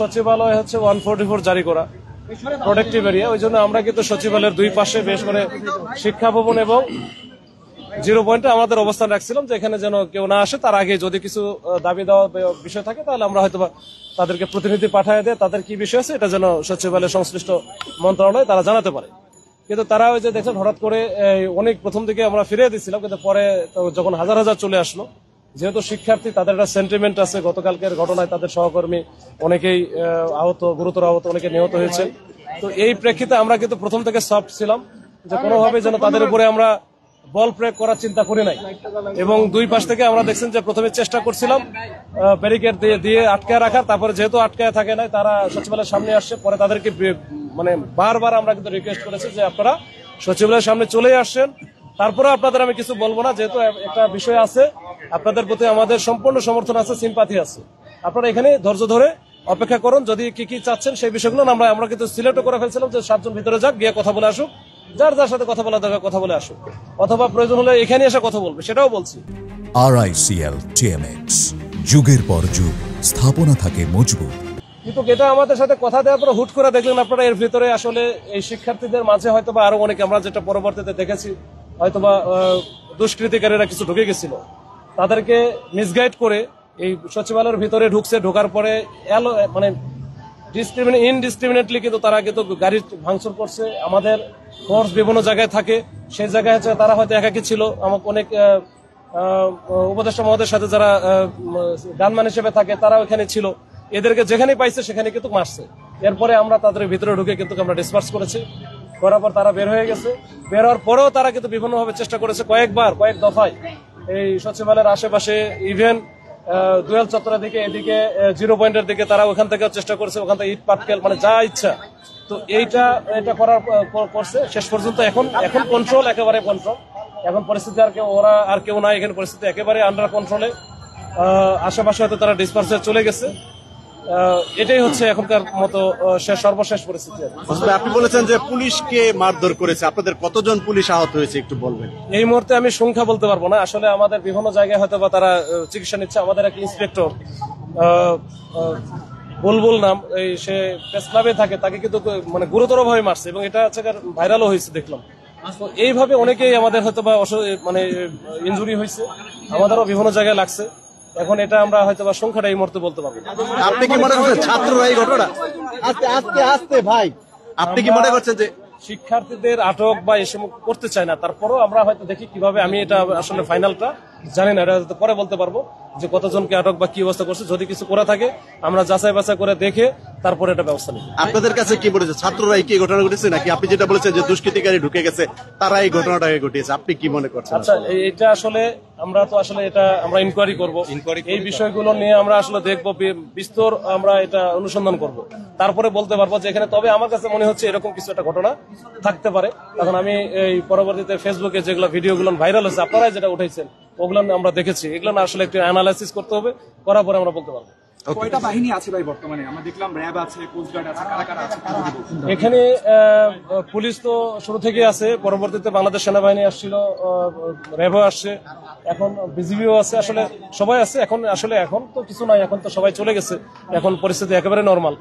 সচিবালয় হচ্ছে 144 জারি করা প্রোটেক্টিভ এরিয়া, ওই জন্য আমরা কিন্তু সচিবালয়ের দুই পাশে বেশ করে শিক্ষা ভবন এবং 0 পয়েন্টে আমাদের অবস্থান রাখছিলাম যে এখানে যেন কেউ না আসে। তার আগে যদি কিছু দাবি দেওয়া বিষয় থাকে তাহলে আমরা হয়তো তাদেরকে প্রতিনিধি পাঠিয়ে দিয়ে তাদের কি বিষয় আছে এটা যেন সচিবালয়ের সংশ্লিষ্ট মন্ত্রণালয় তারা জানাতে পারে। কিন্তু তারা ওই যে দেখছেন হঠাৎ করে অনেক প্রথম দিকে আমরা ফিরিয়ে দিচ্ছিলাম, কিন্তু পরে যখন হাজার হাজার চলে আসলো, যেহেতু শিক্ষার্থী তাদের একটা সেন্টিমেন্ট আছে, গতকালকের ঘটনায় তাদের সহকর্মী অনেকেই আহত, গুরুতর আহত, অনেকে নিহত হয়েছে। তো এই প্রেক্ষিতে আমরা কিন্তু প্রথম থেকে সফট ছিলাম যে কোনোভাবে যেন তাদের উপরে আমরা বল প্রয়োগ করার চিন্তা করি নাই। এবং দুই পাশ থেকে আমরা দেখছেন যে প্রথমে চেষ্টা করছিলাম ব্যারিকেড দিয়ে আটকায় রাখার, তারপরে যেহেতু আটকায় থাকে নাই তারা সচিবালয়ের সামনে আসছে, পরে তাদেরকে মানে বারবার আমরা কিন্তু রিকোয়েস্ট করেছি যে আপনারা সচিবালয়ের সামনে চলে আসছেন, তারপরে আপনাদের আমি কিছু বলবো না, যেহেতু একটা বিষয় আছে, আপনাদের প্রতি আমাদের সম্পূর্ণ সমর্থন আছে, সিম্পাথি আছে, আপনারা এখানে ধৈর্য ধরে অপেক্ষা করুন, যদি কি কি চাচ্ছেন সেই বিষয়গুলো আমরা কিন্তু সিলেক্টও করে ফেলছিলাম যে 7 জন ভিতরে যাক, গিয়ে কথা বলে আসুক, যার যার সাথে কথা বলা দরকার কথা বলে আসুক, অথবা প্রয়োজন হলে এখানে এসে কথা বলবে, সেটাও বলছি। RICL TMX, যুগের পর যুগ স্থাপনা থাকে মজবুত। কিন্তু এটা আমাদের সাথে কথা দেওয়ার পর হুট করে দেখলেন আপনারা এর ভিতরে আসলে এই শিক্ষার্থীদের মাঝে হয়তোবা আরো অনেকে, আমরা যেটা পরবর্তীতে দেখেছি হয়তোবা দুষ্কৃতিকারীরা কিছু ঢুকে গেছিল, তাদেরকে মিসগাইড করে এই সচিবালয়ের ভিতরে ঢুকছে, ঢোকার পরে মানে ইনডিসক্রিমিনেটলি কিন্তু তারা কিন্তু গাড়ি ভাঙচুর করছে। আমাদের ফোর্স বিভিন্ন জায়গায় থাকে, সেই জায়গায় হচ্ছে তারা হয়তো একাকি ছিল, আমাকে অনেক উপদেষ্টা মহোদয়ের সাথে যারা গানম্যান হিসেবে থাকে তারা ওখানে ছিল, এদেরকে যেখানে পাইছে সেখানে কিন্তু মারছে। এরপরে আমরা তাদের ভিতরে ঢুকে কিন্তু আমরা ডিসপার্স করেছি, করার পর তারা বের হয়ে গেছে। বের হওয়ার পরেও তারা কিন্তু বিভিন্নভাবে চেষ্টা করেছে, কয়েক দফায় এই সচিবালয়ের আশেপাশে, ইভেন দুয়াল চত্বরের দিকে, এদিকে 0 পয়েন্টের দিকে তারা ওখান থেকে চেষ্টা করছে, ওখান থেকে ইট পাটকেল মানে যা ইচ্ছা, তো এটা করার করছে। শেষ পর্যন্ত এখন কন্ট্রোল, একেবারে কন্ট্রোল, এখন পরিস্থিতি আর কেউ নাই, এখানে পরিস্থিতি একেবারে আন্ডার কন্ট্রোলে। আশেপাশে হয়তো তারা ডিসপার্সে চলে গেছে। এটাই হচ্ছে এখনকার মতো সর্বশেষ পরিস্থিতি। আপনি বলেছেন যে পুলিশকে মারধর করেছে, আপনাদের কতজন পুলিশ আহত হয়েছে একটু বলবেন? এই মুহূর্তে আমি সংখ্যা বলতে পারবো না, আসলে আমাদের বিভিন্ন জায়গায় হয়তো বা তারা চিকিৎসা নিচ্ছে। আমাদের এক ইন্সপেক্টর বুলবুল নাম, সে প্রেস ক্লাবে থাকে, তাকে কিন্তু মানে গুরুতর ভাবে মারছে এবং এটা হচ্ছে ভাইরালও হয়েছে দেখলাম। তো এইভাবে অনেকেই আমাদের হয়তো বা মানে ইনজুরি হয়েছে, আমাদেরও বিভিন্ন জায়গায় লাগছে। এখন এটা আমরা হয়তো বা সংখ্যাটা এই মুহূর্তে বলতে পারবো। আপনি কি মনে করছেন ছাত্ররা এই ঘটনা আস্তে ভাই, আপনি কি মনে করছেন যে শিক্ষার্থীদের আটক বা এসব করতে চায় না, তারপরও আমরা হয়তো দেখি কিভাবে, আমি এটা আসলে ফাইনালটা জানি না, এটা পরে বলতে পারবো যে কতজনকে আটক বা কি অবস্থা করছে। যদি কিছু করে থাকে আমরা যাচাই বাছাই করে দেখে তারপরে এটা ব্যবস্থা নিই। আপনাদের কাছে কি বলেছে, ছাত্ররা কি ঘটনা ঘটেছে নাকি আপনি যেটা বলেছেন যে দুষ্কৃতিকারী ঢুকে গেছে তারা এই ঘটনাটাকে ঘটিয়েছে, আপনি কি মনে করছেন? আচ্ছা, এটা আসলে আমরা ইনকোয়ারি করবো, এই বিষয়গুলো নিয়ে আমরা আসলে দেখবো, বিস্তর আমরা এটা অনুসন্ধান করব, তারপরে বলতে পারবো যে এখানে। তবে আমার কাছে মনে হচ্ছে এরকম কিছু একটা ঘটনা থাকতে পারে। এখন আমি এই পরবর্তীতে ফেসবুকে যেগুলো ভিডিওগুলো ভাইরাল হচ্ছে, আপনারা যেটা উঠেছেন ওগুলো আমরা দেখেছি, এগুলো আসলে একটু অ্যানালাইসিস করতে হবে, করার পরে আমরা বলতে পারবো। কয়টা বাহিনী আছে ভাই বর্তমানে? আমরা দেখলাম র‍্যাব আছে, কোস্ট গার্ড আছে, কারা আছে? এখানে পুলিশ তো শুরু থেকে আছে, পরবর্তীতে বাংলাদেশ সেনাবাহিনী আসছিল, র‍্যাবও আসছে, এখন বিজিবিও আছে, আসলে সবাই আছে। এখন তো কিছু নাই, এখন তো সবাই চলে গেছে, এখন পরিস্থিতি একেবারে নরমাল।